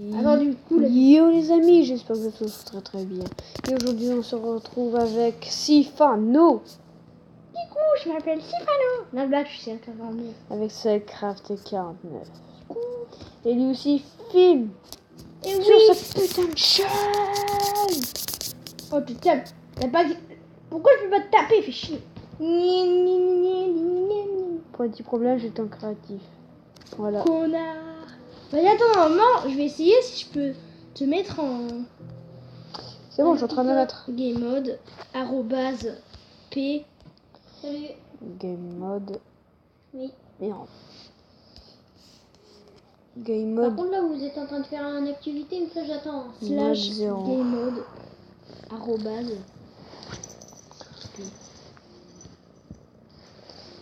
Alors du coup, Yo les amis, j'espère que vous tous très très bien. Et aujourd'hui on se retrouve avec Sifano. je m'appelle Sifano. La blague, je suis à 49. Avec Cellcraft 49. Et lui aussi filme Et sur oui. sa putain de chaîne. Oh tu t'aimes. T'as pas dit. Pourquoi je peux pas te taper, fais chier. Pour un petit problème, j'étais en créatif. Voilà. Connard. Bah attends, normalement, je vais essayer si je peux te mettre en C'est bon, je suis en train de le mettre. game mode @p. Salut. Game mode. Oui. Merde. Game Par mode. contre là vous êtes en train de faire une activité, mais ça j'attends. Mode Slash 0. game mode arrobase.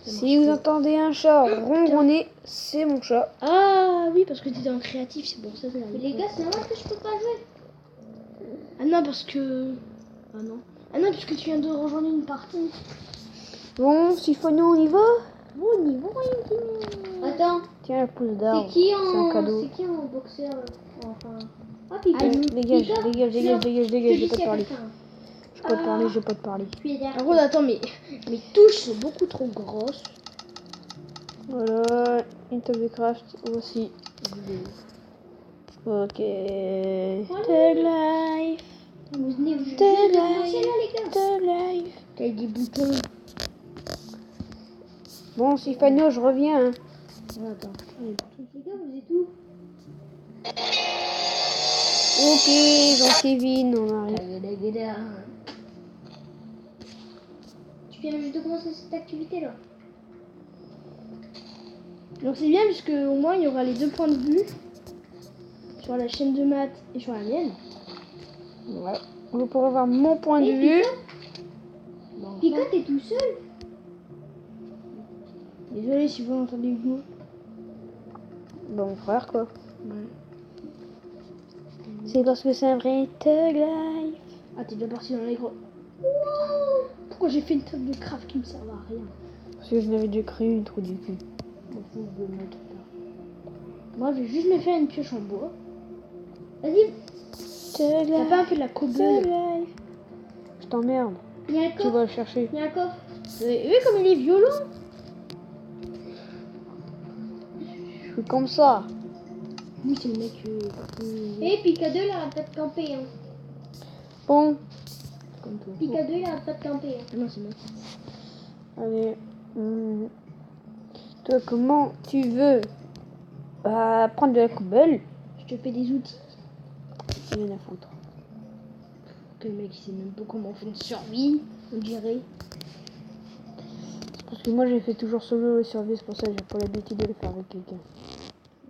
Si vous entendez un chat ronronner, c'est mon chat. Ah oui, parce que tu étais en créatif, c'est pour ça que les gars, c'est normal que je peux pas jouer. Ah non, parce que. Ah non. Ah non, parce que tu viens de rejoindre une partie. Bon, Sifano, on y va? Bon niveau. Attends, Tiens, la pousse d'arbre. c'est qui C'est un cadeau. C'est qui en boxeur enfin. Ah, Pika. Dégage, j'ai pas de parler. Je peux pas te parler, j'ai pas de parler. Par contre, attends, mais mes touches sont beaucoup trop grosses. Voilà, une table de craft, voici. Ok. The life. Vous venez vous The commencer là, les gars. The life. T'as des boutons. Bon, Sifano, je reviens. Hein. Attends. Les gars, vous êtes où? Ok, Jean-Kevin, on arrive. Tu viens juste de commencer cette activité là. Donc c'est bien puisque au moins il y aura les deux points de vue sur la chaîne de maths et sur la mienne. Ouais. Vous pourrez voir mon point de vue. Pika, t'es tout seul? Désolé si vous entendez le mot. Bon, mon frère, quoi. C'est parce que c'est un vrai Thug Life. Ah, t'es déjà parti dans les gros. Pourquoi j'ai fait une table de craft qui me sert à rien? Parce que je n'avais déjà créé une trou du cul. Moi, je vais juste me faire une pioche en bois. Vas-y. T'as pas un peu de la cobble? Je t'emmerde. Il y a un Tu coffre. vas le chercher. Il y a un coffre. Vous avez vu comme il est violent? Je suis comme ça. Oui, c'est le mec. Eh, Pika 2, il arrête pas de camper. Hein. Bon. Comme toi. Pika 2, il arrête pas de camper. Hein. Ah non, c'est moi. Allez. Toi, comment tu veux prendre de la cobble? Je te fais des outils. Rien à foutre. Le mec, il sait même pas comment on fait une survie, on dirait. Parce que moi, j'ai fait toujours solo et survie, c'est pour ça que j'ai pas l'habitude de le faire avec quelqu'un.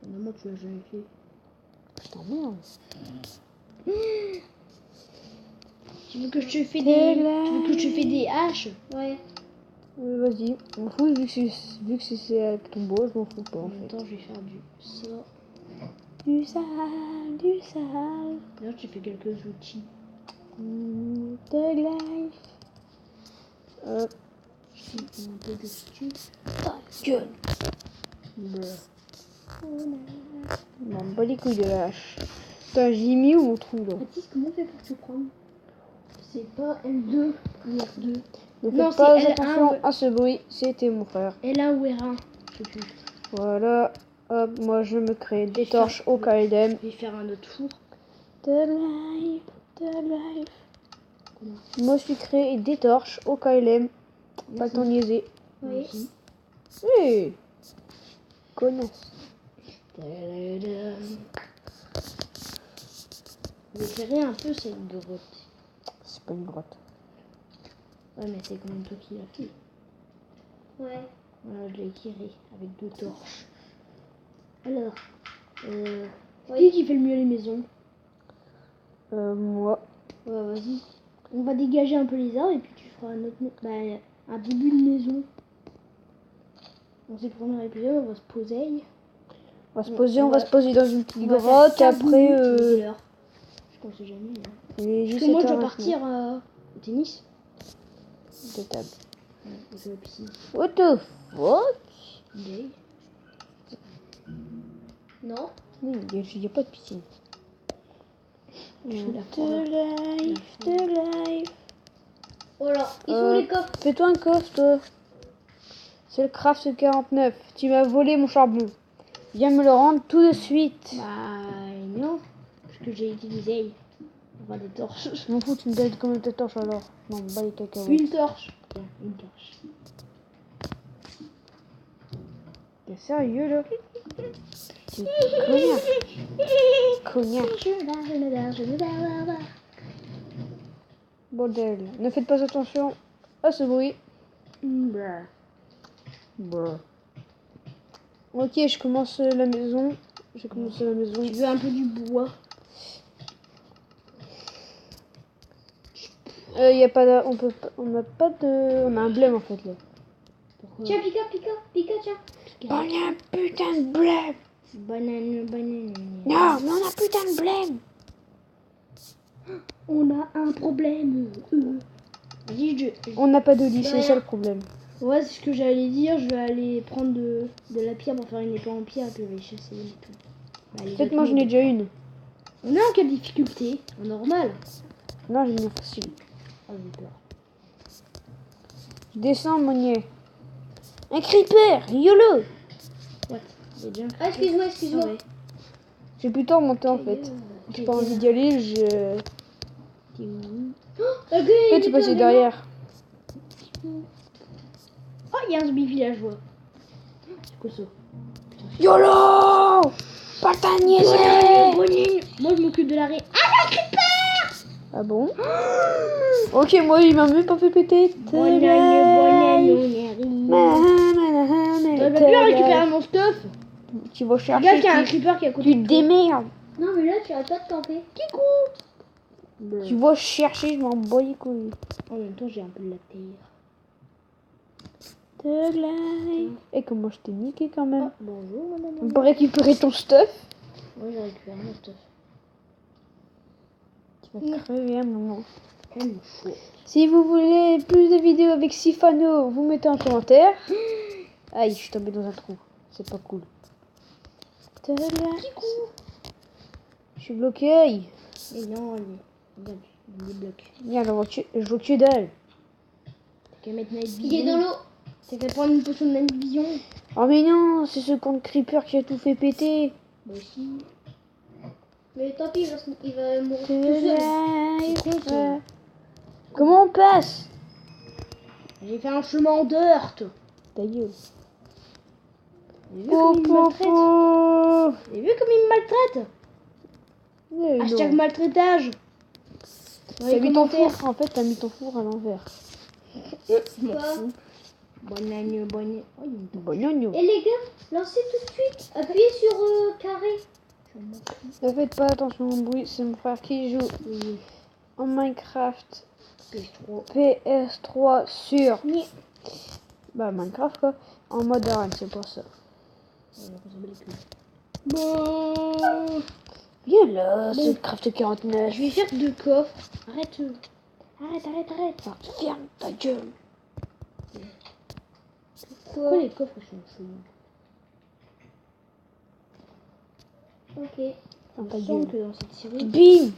Non, moi, tu l'as jamais fait. Je t'emmerde. Tu veux que je te fais des haches? Ouais. Vas-y, je m'en fous, vu que c'est avec ton beau, je m'en fous pas en fait. Attends, je vais faire du ça. Du sale, du sale. Là, je te fais quelques outils. Thug Life. Je te fais un peu de stuff. Ta gueule. M'en bats les couilles de la hache. Putain, j'ai mis où mon trou là? Baptiste, comment on fait pour te prendre? C'est pas L2 ou R2. Ne Non, faites pas c'est attention L1 à ce bruit, c'était mon frère. L1 ou R1. Je sais plus. Voilà, hop, moi je me crée des torches au KLM. Je vais faire un autre four. The life, the life. Moi je suis créé des torches au KLM. Pas le temps de niaiser. Oui. Hé, connasse. Vous éclairez un peu cette grotte. C'est pas une grotte. Ouais, mais c'est quand même toi qui l'as fait. Ouais. Voilà, je l'ai éclairé avec deux torches. Alors, qui fait le mieux les maisons? Moi. Ouais, vas-y. On va dégager un peu les arbres et puis tu feras un début de maison. Dans ces premiers épisodes, on va se poser. On va se poser dans une petite On va grotte faire et après. Je pense jamais. Hein. Parce Parce que moi, je dois partir au tennis. De table. Ouais, piscine. What the fuck? Gay. Non. Il n'y a pas de piscine. De life. Oh là, ils sont les coffres. Fais-toi un coffre, toi. C'est le craft 49. Tu m'as volé mon charbon. Viens me le rendre tout de suite. Bah non, parce que j'ai utilisé des torches. Je m'en fous, tu me donnes combien de torches alors? Non, bah les cacahuètes. Une torche. Tiens, une torche. T'es sérieux là? Tu cognac. Bordel. Ne faites pas attention à ce bruit. Brr. Ok, je commence la maison. J'ai commencé la maison. Tu veux un peu du bois? Y a pas de, on a pas de, on a un blême en fait là. Pourquoi? Tiens, Pika, tiens. On a un putain de blême. Banane. Non, mais on a putain de blême. On a un problème. Vas-y, On n'a pas de lit, c'est ça le problème. Ouais, c'est ce que j'allais dire. Je vais aller prendre de la pierre pour faire une épée en pierre, puis je vais chasser et tout. Bah, Peut-être moi j'en ai déjà une. On est en quelle difficulté? En normal. Non, j'ai mis en facile. Ah, j'ai peur. Je descends, Monnier. Un creeper, YOLO. What? Ah, excuse-moi. Ouais. J'ai plus tard monter en fait. J'ai pas envie d'y aller, je... T'es où? En fait, tu passes derrière. Oh, il y a un zombie villageois. C'est quoi ça? YOLO. Pas niaiser. Moi, je m'occupe de l'arrêt. Ah bon? Ok, moi il m'a même pas fait péter. On va plus récupérer mon stuff. Tu vas Regarde, chercher. il y a un creeper qui est à côté. Tu te démerdes. Non, mais là, tu arrêtes pas de camper. Kikou. Tu vas chercher, je m'en bats les couilles. En même temps, j'ai un peu de la terre. Et comment je t'ai niqué quand même. Bonjour, On madame. peut récupérer ton stuff. Ouais, j'ai récupéré mon stuff. Tu vas crever un moment. Quel chaud. Si vous voulez plus de vidéos avec Sifano, vous mettez en commentaire. Aïe, je suis tombée dans un trou. C'est pas cool. Je suis bloqué. Aïe. Et non, regarde, il débloque. Viens, je vois que dalle. T'as qu'à mettre night vision. Il est dans l'eau. T'as qu'à prendre une potion de night vision. Oh mais non, c'est ce con de creeper qui a tout fait péter. Moi aussi. Mais tant pis, il va mourir tout seul. Comment on passe? J'ai fait un chemin en dirt. Ta gueule. J'ai vu comme il me maltraite. J'ai vu comme il me maltraite. Hashtag maltraitage. T'as mis ton four. En fait, t'as mis ton four à l'envers. Bonagno. Bonagno. Et les gars, lancez tout de suite. Appuyez sur carré. Ne faites pas attention au bruit, c'est mon frère qui joue en Minecraft PS3 sur bah Minecraft quoi, en mode arène, c'est pour ça. Bon. Viens là, c'est le Craft 49. Je vais faire 2 coffres. Arrête. Ferme ta gueule. Pourquoi les coffres sont chauds? Ok. Ferme ta Il gueule. semble que dans cette série... Bim.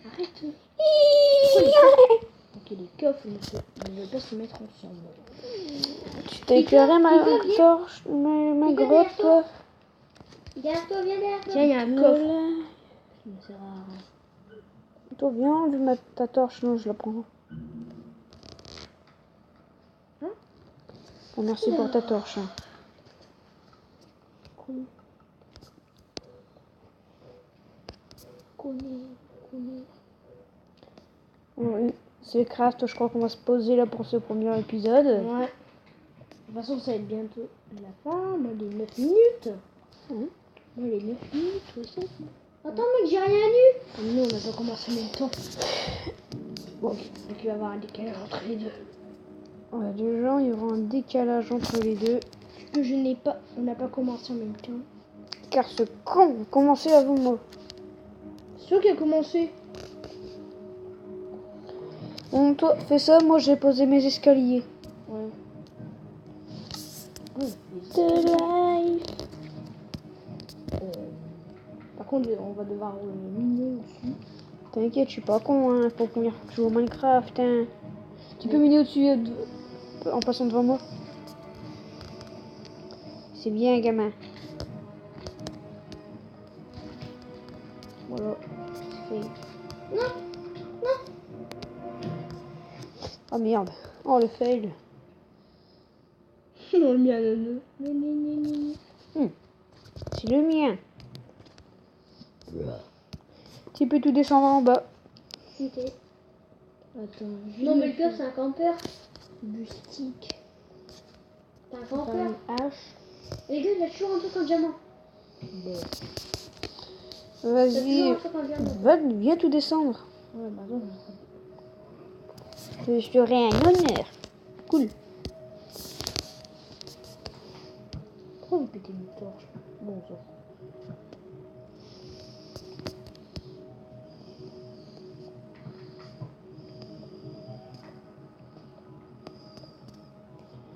Arrête. Ok, les coffres ne veulent pas se mettre ensemble. Tu t'as éclairé ma torche, ma grotte toi. Derrière toi, viens derrière toi. Tiens, il y a un coffre. Ça me sert à rien. Toi viens, enlève ta torche, non je la prends. Hein? Bon, merci pour ta torche. Hein. Oui, c'est craft, je crois qu'on va se poser là pour ce premier épisode. Ouais. De toute façon, ça va être bientôt la fin. Moi, les 9 minutes. Hein? Moi, les 9 minutes, aussi. Attends, mec, j'ai rien lu. Nous, on n'a pas commencé en même temps. Bon, donc il va y avoir un décalage entre les deux. Ouais, déjà, il y aura un décalage entre les deux. Parce que on n'a pas commencé en même temps. Car ce con a commencé avant moi. C'est sûr qu'il a commencé. Bon, toi, fais ça, moi j'ai posé mes escaliers. Ouais. De life. Par contre, on va devoir miner dessus. T'inquiète, je suis pas con, hein. Faut qu'on joue au Minecraft, hein. Tu peux miner au-dessus en passant devant moi. C'est bien, gamin. Voilà. C'est fait. Non, non. Oh merde. Oh le fail. Non, le mien, non. C'est le mien. Tu peux tout descendre en bas. Ok. Attends. Non, mais le pire, c'est un campeur. Bustique. C'est un campeur. Une hache. Et les gars, il a toujours un truc en diamant. Bon. Vas-y. Viens tout descendre. Ouais, bah non, Je ferai un honneur. Cool. pourquoi vous pétez une torche? Bon, ça.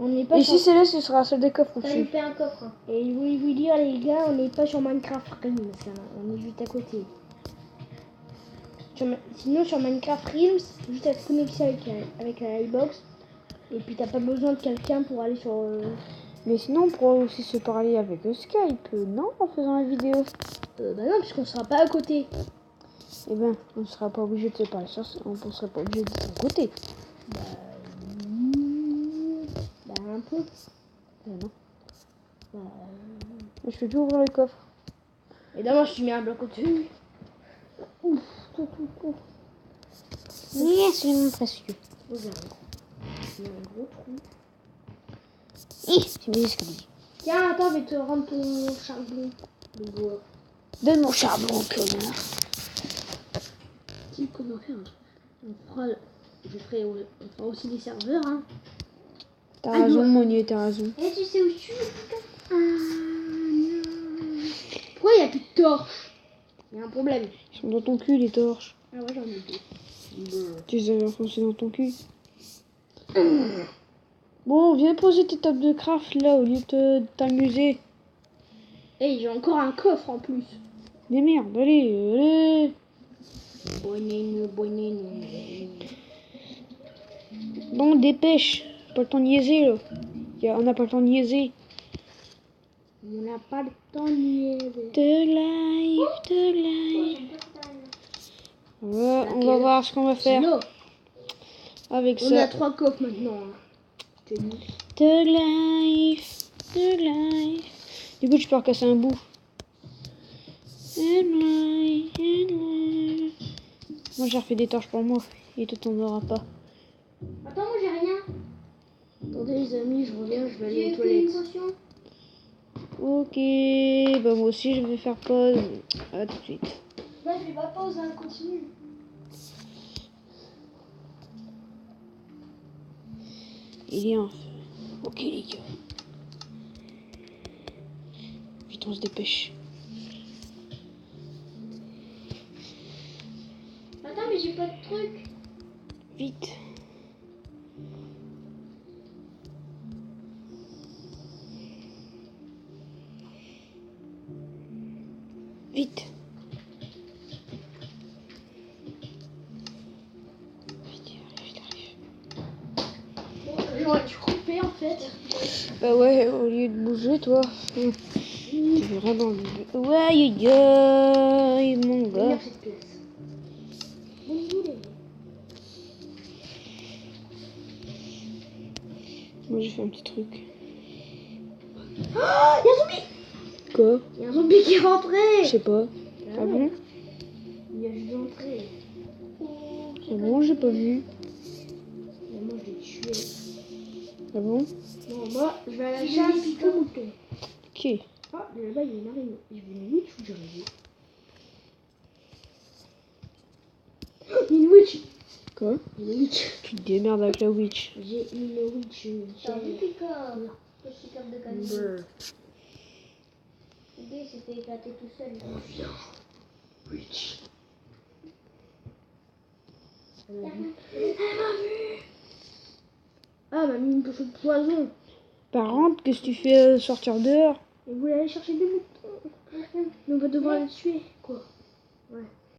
On n'est pas Et si c'est là, ce sera celle des coffres ça aussi. lui fait un coffre. Hein. Et je voulais vous dire, les gars, on n'est pas sur Minecraft Realms. Hein. On est juste à côté. Sinon, sur Minecraft Realms, juste à se connecter avec la iBox. Et puis, t'as pas besoin de quelqu'un pour aller sur. Mais sinon, on pourra aussi se parler avec Skype, non, en faisant la vidéo. Bah non, puisqu'on sera pas à côté. Eh ben, on ne sera pas obligé de se parler sur ça. On ne sera pas obligé de son côté. Bah un peu. Non. Bah, Je peux plus ouvrir le coffre. et là, moi, je suis mis un bloc au-dessus. Ouf, tout. Oui, c'est mon précieux. Regarde. Il y a un gros trou. C'est mes escaliers. Tiens, attends, je vais te rendre ton charbon de bois. Donne mon charbon, connard. Si, comment faire? On fera aussi des serveurs, hein. T'as raison, Monier, t'as raison. Et tu sais où je suis, putain? Ah non. Pourquoi il n'y a plus de torches? Il y a un problème. Ils sont dans ton cul, les torches. Ah ouais, j'en ai deux. Tu les avais enfoncés dans ton cul. Bon, viens poser tes tables de craft là, au lieu de t'amuser. Hey, j'ai encore un coffre en plus. Des merdes, allez. Bon, dépêche. Pas le temps de niaiser, là. On n'a pas le temps de niaiser. On n'a pas le temps de niaiser. De live. Ouais, on va voir ce qu'on va faire Sinon, avec on ça. a 3 coffres maintenant. Hein. Je te dis. De live. Du coup, tu peux recasser un bout. Moi, j'ai refait des torches pour moi. Et toi, t'en auras pas. Attends, moi j'ai rien. Attendez les amis, je reviens, je vais aller aux toilettes. Ok, bah moi aussi je vais faire pause. À tout de suite. Moi je fais pas pause, hein, continue. Il est en feu. Ok les gars. Vite on se dépêche. Attends, mais j'ai pas de truc. Vite. Vite. Vite, Bon, j'aurais dû couper en fait. bah ouais, au lieu de bouger toi. Tu veux vraiment bouger. Ouais, mon gars. Regarde cette pièce. Bonne idée. Moi j'ai fait un petit truc. Oh, y'a un zombie. Quoi? Y'a un zombie qui est rentré. Je sais pas. Ah bon? Il a juste entré. Ah bon, j'ai pas vu. Mais moi je l'ai tué. Ah bon? Non, moi je vais à la chasse au mouton. Ok. Ah, de là-bas il y a une araignée. J'ai vu une witch ou j'ai rêvé? Une witch. Quoi? Une witch. Tu te démerdes avec la witch. J'ai une witch. T'as vu Picard? Petit cœur de canne. L'idée c'était éclaté tout seul. Reviens. Witch. Elle m'a vu. Ah, elle m'a mis une potion de poison. Par contre, qu'est-ce que tu fais sortir dehors? Et vous voulez aller chercher des moutons? Mais on va devoir les tuer. Quoi? Ouais.